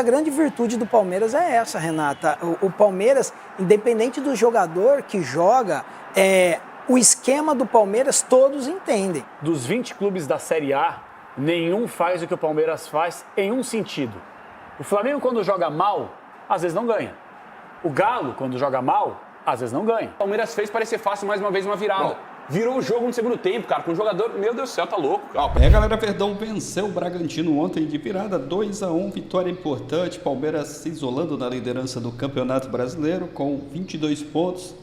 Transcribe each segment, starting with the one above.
grande virtude do Palmeiras é essa, Renata. O Palmeiras, independente do jogador que joga, o esquema do Palmeiras todos entendem. Dos 20 clubes da Série A, nenhum faz o que o Palmeiras faz em um sentido. O Flamengo, quando joga mal, às vezes não ganha. O Galo, quando joga mal, às vezes não ganha. O Palmeiras fez parecer fácil mais uma vez uma virada. Bom, virou o jogo no segundo tempo, cara, com o jogador, meu Deus do céu, tá louco. Galera, Verdão venceu o Bragantino ontem de virada, 2-1, vitória importante, Palmeiras se isolando na liderança do Campeonato Brasileiro com 22 pontos.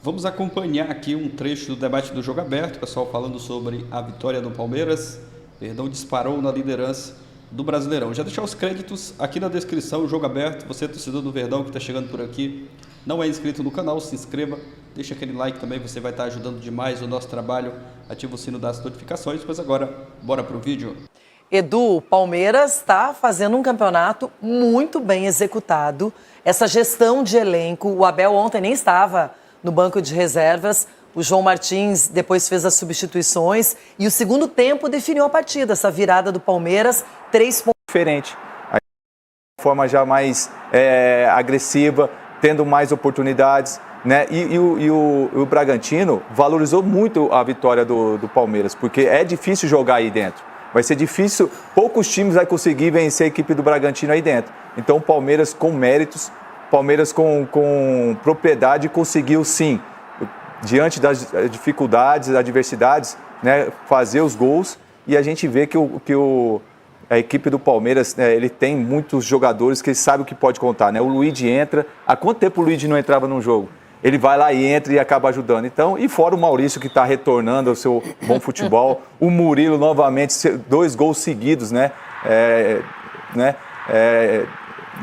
Vamos acompanhar aqui um trecho do debate do Jogo Aberto, pessoal falando sobre a vitória do Palmeiras. Verdão disparou na liderança do Brasileirão. Já deixar os créditos aqui na descrição, o Jogo Aberto. Você, torcedor do Verdão que está chegando por aqui, não é inscrito no canal, se inscreva, deixa aquele like também, você vai estar ajudando demais o nosso trabalho, ativa o sino das notificações. Mas agora, bora pro vídeo. Edu, o Palmeiras está fazendo um campeonato muito bem executado. Essa gestão de elenco, o Abel ontem nem estava no banco de reservas, o João Martins depois fez as substituições e o segundo tempo definiu a partida, essa virada do Palmeiras, 3 pontos. Diferente, de forma já mais agressiva, tendo mais oportunidades, né? E o Bragantino valorizou muito a vitória do Palmeiras, porque é difícil jogar aí dentro. Vai ser difícil, poucos times vão conseguir vencer a equipe do Bragantino aí dentro. Então o Palmeiras com méritos, Palmeiras com propriedade conseguiu sim, diante das dificuldades, adversidades, né, fazer os gols. E a gente vê que a equipe do Palmeiras, ele tem muitos jogadores que sabem o que pode contar, né? O Luigi entra, há quanto tempo o Luigi não entrava num jogo? Ele vai lá e entra e acaba ajudando. Então, e fora o Maurício que está retornando ao seu bom futebol, o Murilo novamente, 2 gols seguidos, né?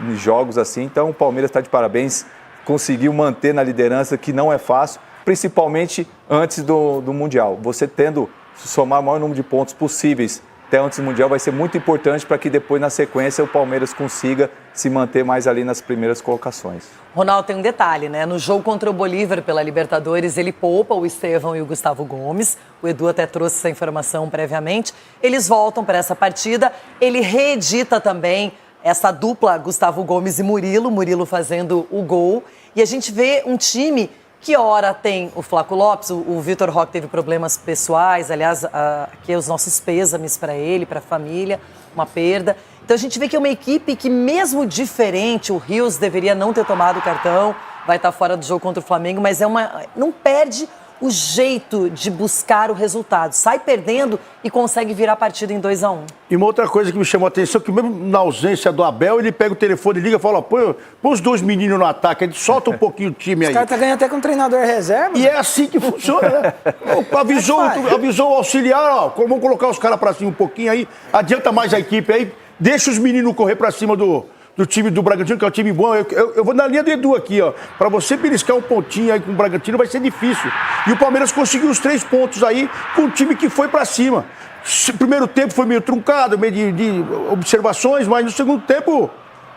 Em jogos assim. Então o Palmeiras está de parabéns, conseguiu manter na liderança, que não é fácil, principalmente antes do Mundial. Você tendo somar o maior número de pontos possíveis até antes do Mundial vai ser muito importante para que depois, na sequência, o Palmeiras consiga se manter mais ali nas primeiras colocações. Ronaldo, tem um detalhe, né? No jogo contra o Bolívar pela Libertadores, ele poupa o Estevão e o Gustavo Gomes. O Edu até trouxe essa informação previamente. Eles voltam para essa partida. Ele reedita também essa dupla Gustavo Gomes e Murilo. Murilo fazendo o gol. E a gente vê um time que ora tem o Flaco Lopes, o Vitor Roque teve problemas pessoais, aliás, aqui os nossos pêsames para ele, para a família, uma perda. Então a gente vê que é uma equipe que mesmo diferente, o Rios deveria não ter tomado o cartão, vai estar fora do jogo contra o Flamengo, mas não perde o jeito de buscar o resultado. Sai perdendo e consegue virar a partida em 2-1. E uma outra coisa que me chamou a atenção, que mesmo na ausência do Abel, ele pega o telefone, liga e fala, põe os 2 meninos no ataque, ele solta um pouquinho o time aí. Os caras tá ganhando até com um treinador reserva. E é assim que funciona, né? Avisou o auxiliar, ó, vamos colocar os caras pra cima um pouquinho aí, adianta mais a equipe aí, deixa os meninos correr pra cima do time do Bragantino, que é um time bom. Eu vou na linha do Edu aqui, ó. Pra você beliscar um pontinho aí com o Bragantino vai ser difícil. E o Palmeiras conseguiu os 3 pontos aí com o time que foi pra cima. O primeiro tempo foi meio truncado, meio de observações, mas no segundo tempo o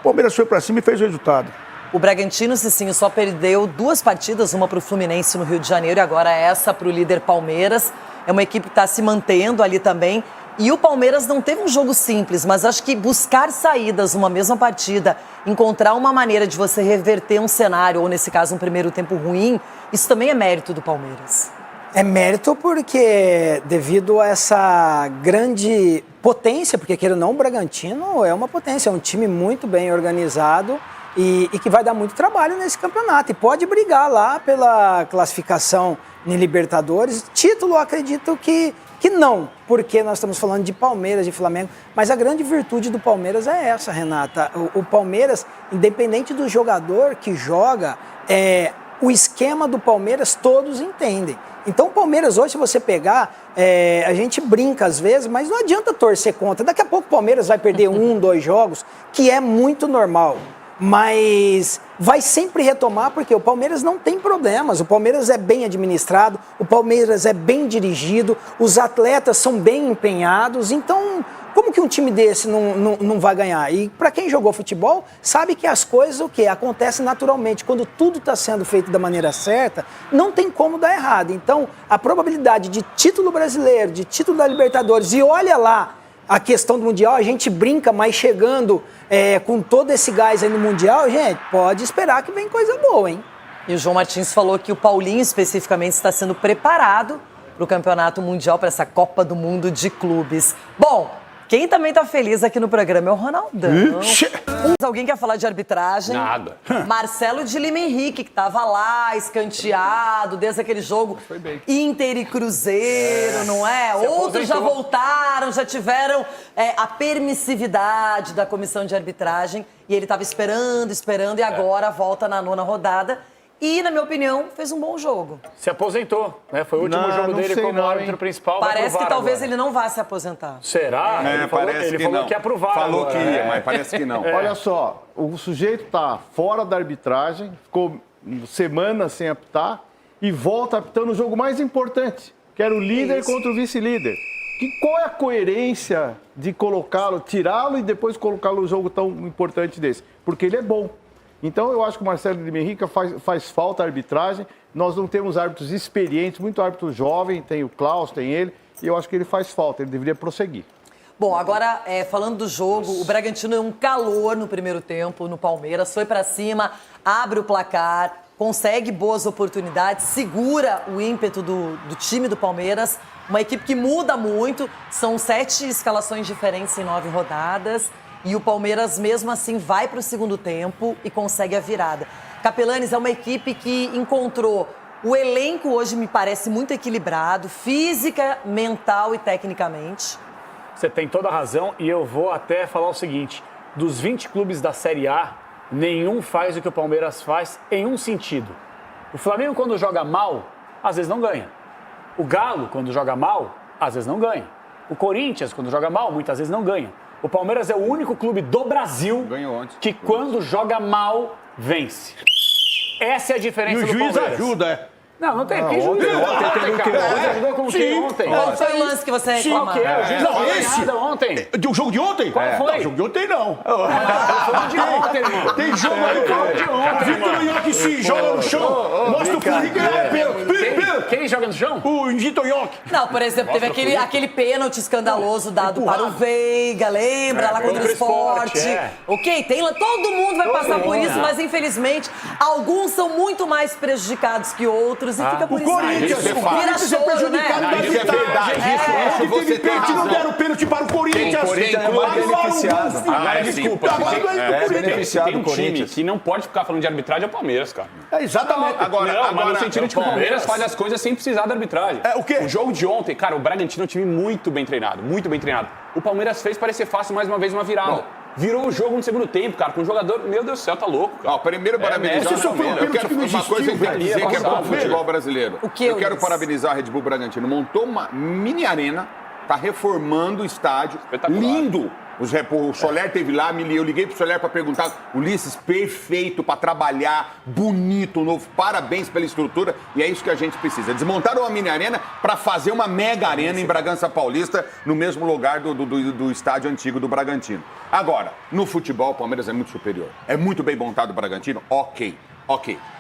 Palmeiras foi pra cima e fez o resultado. O Bragantino, Cicinho, só perdeu 2 partidas, uma pro Fluminense no Rio de Janeiro e agora essa pro líder Palmeiras. É uma equipe que tá se mantendo ali também. E o Palmeiras não teve um jogo simples, mas acho que buscar saídas numa mesma partida, encontrar uma maneira de você reverter um cenário, ou nesse caso um primeiro tempo ruim, isso também é mérito do Palmeiras. É mérito porque, devido a essa grande potência, porque queira ou não, o Bragantino é uma potência, é um time muito bem organizado e que vai dar muito trabalho nesse campeonato. E pode brigar lá pela classificação em Libertadores. Título, acredito que não, porque nós estamos falando de Palmeiras, de Flamengo, mas a grande virtude do Palmeiras é essa, Renata. O Palmeiras, independente do jogador que joga, o esquema do Palmeiras todos entendem. Então o Palmeiras hoje, se você pegar, a gente brinca às vezes, mas não adianta torcer contra. Daqui a pouco o Palmeiras vai perder 1, 2 jogos, que é muito normal. Mas vai sempre retomar porque o Palmeiras não tem problemas, o Palmeiras é bem administrado, o Palmeiras é bem dirigido, os atletas são bem empenhados, então como que um time desse não vai ganhar? E para quem jogou futebol, sabe que as coisas acontecem naturalmente, quando tudo está sendo feito da maneira certa, não tem como dar errado. Então a probabilidade de título brasileiro, de título da Libertadores, e olha lá, a questão do Mundial, a gente brinca, mas chegando com todo esse gás aí no Mundial, gente, pode esperar que vem coisa boa, hein? E o João Martins falou que o Paulinho, especificamente, está sendo preparado para o Campeonato Mundial, para essa Copa do Mundo de Clubes. Bom, quem também está feliz aqui no programa é o Ronaldão. Alguém quer falar de arbitragem? Nada. Marcelo de Lima Henrique, que estava lá, escanteado, desde aquele jogo Inter e Cruzeiro, não é? Outros já voltaram, já tiveram a permissividade da comissão de arbitragem. E ele estava esperando, e agora volta na 9ª rodada. E, na minha opinião, fez um bom jogo. Se aposentou, né? Foi o último jogo dele como árbitro principal. Parece que talvez ele não vá se aposentar. Será? Ele falou que ia aprovar. Falou agora, que ia, mas parece que não. Olha só, o sujeito está fora da arbitragem, ficou semanas sem apitar e volta apitando o jogo mais importante, que era o líder contra o vice-líder. Qual é a coerência de colocá-lo, tirá-lo e depois colocá-lo no jogo tão importante desse? Porque ele é bom. Então, eu acho que o Marcelo de Lima faz falta a arbitragem. Nós não temos árbitros experientes, muito árbitro jovem, tem o Klaus, tem ele, e eu acho que ele faz falta, ele deveria prosseguir. Bom, agora, falando do jogo, o Bragantino é um calor no primeiro tempo, no Palmeiras, foi pra cima, abre o placar, consegue boas oportunidades, segura o ímpeto do time do Palmeiras, uma equipe que muda muito, são 7 escalações diferentes em 9 rodadas. E o Palmeiras, mesmo assim, vai para o segundo tempo e consegue a virada. Capelanes é uma equipe que encontrou... O elenco hoje me parece muito equilibrado, física, mental e tecnicamente. Você tem toda a razão e eu vou até falar o seguinte. Dos 20 clubes da Série A, nenhum faz o que o Palmeiras faz em um sentido. O Flamengo, quando joga mal, às vezes não ganha. O Galo, quando joga mal, às vezes não ganha. O Corinthians, quando joga mal, muitas vezes não ganha. O Palmeiras é o único clube do Brasil que, quando joga mal, vence. Essa é a diferença do Palmeiras. E o juiz ajuda, Não tem que juiz. Ontem ajudou como que ontem? Qual foi o lance que você reclamou? O juiz não fez nada ontem. O jogo de ontem? Qual foi? Não, o jogo de ontem não. Falando de ontem, irmão. Tem jogo aí, cara. Vitor Nhoque se joga no chão. Mostra o currículo. Quem joga no chão? O Vitor Nhoque. Não, por exemplo, teve aquele pênalti escandaloso dado para o Veiga, lembra? Lá contra o Sport. Ok, todo mundo vai passar por isso, mas infelizmente alguns são muito mais prejudicados que outros e fica por isso. O Corinthians é prejudicado da Isso é verdade. Isso você teve tem pênalti, não razão. deram pênalti para o Corinthians. beneficiado. Agora, desculpa. Beneficiado Tem do um time Corinthians. que não pode ficar falando de arbitragem é o Palmeiras, cara. Exatamente. Agora, mas no sentido de que o Palmeiras faz as coisas sem precisar da arbitragem. O quê? O jogo de ontem, cara, o Bragantino é um time muito bem treinado, muito bem treinado. O Palmeiras fez parecer fácil mais uma vez uma virada. Virou o jogo no segundo tempo, cara, com um jogador, meu Deus do céu, tá louco, cara. Primeiro, parabenizar o Palmeiras. Eu quero uma coisa que eu quero dizer que é bom futebol brasileiro. O que eu quero parabenizar a Red Bull Bragantino. Montou uma mini arena, tá reformando o estádio. Espetacular. Lindo. O Soler teve lá, eu liguei pro Soler para perguntar. Ulisses, perfeito para trabalhar, bonito, novo. Parabéns pela estrutura. E é isso que a gente precisa. Desmontaram uma mini arena para fazer uma mega arena em Bragança Paulista, no mesmo lugar do estádio antigo do Bragantino. Agora, no futebol, o Palmeiras é muito superior. É muito bem montado o Bragantino? Ok,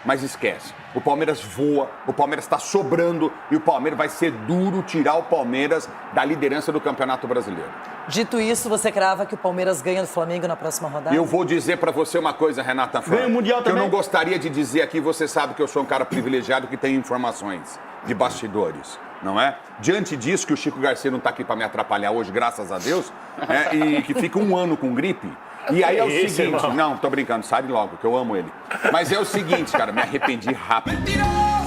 mas esquece. O Palmeiras voa, o Palmeiras está sobrando e o Palmeiras vai ser duro tirar o Palmeiras da liderança do Campeonato Brasileiro. Dito isso, você crava que o Palmeiras ganha do Flamengo na próxima rodada? Eu vou dizer pra você uma coisa, Renata Fã. Ganha o Mundial que eu também? não gostaria de dizer aqui, você sabe que eu sou um cara privilegiado que tem informações de bastidores, não é? Diante disso, que o Chico Garcia não tá aqui pra me atrapalhar hoje, graças a Deus, e que fica um ano com gripe. E aí é o seguinte, irmão? Não, tô brincando, sai logo, que eu amo ele. Mas é o seguinte, cara, me arrependi rápido.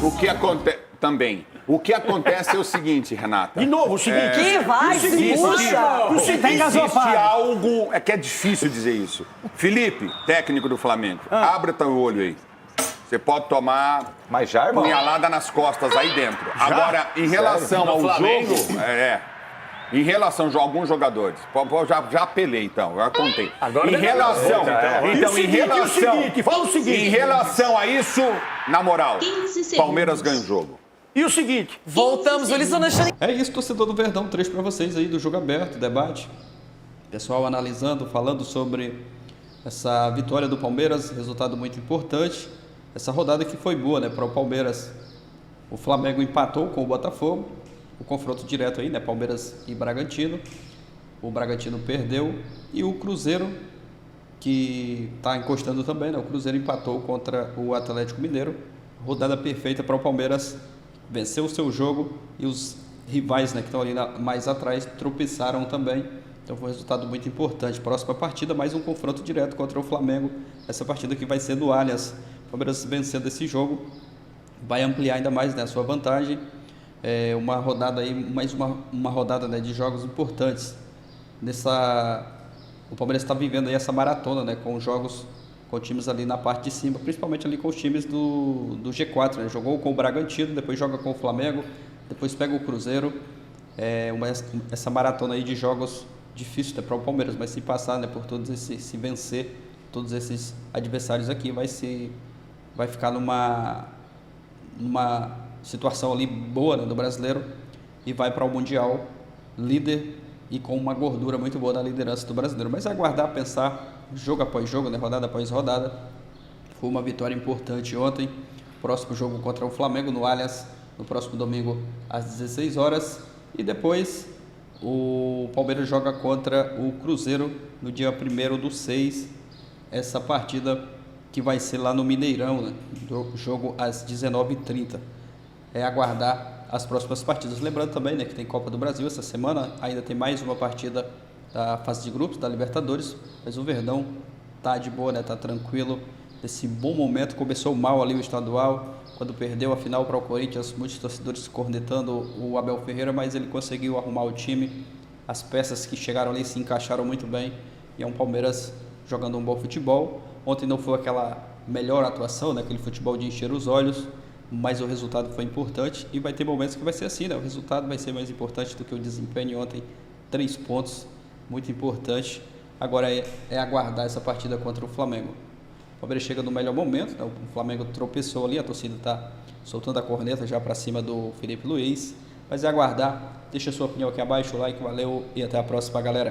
O que acontece também? O que acontece é o seguinte, Renata. De novo, o seguinte. Que vai, se puxa! Existe algo... É que é difícil dizer isso. Felipe, técnico do Flamengo, abre o teu olho aí. Você pode tomar Mas já, irmão? punhalada nas costas aí dentro. Agora, em relação ao jogo... Em relação a alguns jogadores, já apelei então, já contei. Agora em relação, Fala o seguinte. Em relação a isso, na moral, Palmeiras ganha o jogo. E o seguinte. Voltamos, Ulisses Donachani. É isso, torcedor do Verdão, trecho para vocês aí do jogo aberto, debate. Pessoal analisando, falando sobre essa vitória do Palmeiras, resultado muito importante. Essa rodada que foi boa, né, para o Palmeiras. O Flamengo empatou com o Botafogo, o confronto direto aí, né, Palmeiras e Bragantino. o Bragantino perdeu. E o Cruzeiro, que está encostando também, né? O Cruzeiro empatou contra o Atlético Mineiro. Rodada perfeita para o Palmeiras vencer o seu jogo, e os rivais, né, que estão ali mais atrás tropeçaram também. Então foi um resultado muito importante. Próxima partida, mais um confronto direto contra o Flamengo. Essa partida que vai ser no Allianz. O Palmeiras vencendo esse jogo vai ampliar ainda mais, né, a sua vantagem. Uma rodada aí, mais uma rodada, né, de jogos importantes. O Palmeiras está vivendo aí essa maratona, né, com jogos com times ali na parte de cima, principalmente ali com os times do G4, né? Jogou com o Bragantino, depois joga com o Flamengo, depois pega o Cruzeiro. Essa maratona aí de jogos difícil, né, para o Palmeiras, mas se passar, né, por todos esses, se vencer todos esses adversários aqui, vai ficar numa situação ali boa, né, do brasileiro, e vai para o Mundial líder e com uma gordura muito boa na liderança do brasileiro. Mas aguardar, pensar, jogo após jogo, né, rodada após rodada. Foi uma vitória importante ontem. Próximo jogo contra o Flamengo no Allianz, no próximo domingo às 16 horas. E depois o Palmeiras joga contra o Cruzeiro no dia 1º/6. Essa partida que vai ser lá no Mineirão, né, jogo às 19h30. Aguardar as próximas partidas. Lembrando também, né, que tem Copa do Brasil essa semana, ainda tem mais uma partida da fase de grupos da Libertadores, mas o Verdão tá de boa, né, tá tranquilo, nesse bom momento. Começou mal ali o estadual, quando perdeu a final para o Corinthians, muitos torcedores cornetando o Abel Ferreira, mas ele conseguiu arrumar o time, as peças que chegaram ali se encaixaram muito bem, e é um Palmeiras jogando um bom futebol. Ontem não foi aquela melhor atuação, né, aquele futebol de encher os olhos, mas o resultado foi importante, e vai ter momentos que vai ser assim, né? O resultado vai ser mais importante do que o desempenho. Ontem, 3 pontos, muito importante. Agora é aguardar essa partida contra o Flamengo. O Palmeiras chega no melhor momento, né? O Flamengo tropeçou ali, a torcida está soltando a corneta já para cima do Felipe Luiz, mas é aguardar. Deixa a sua opinião aqui abaixo, o like, valeu e até a próxima, galera.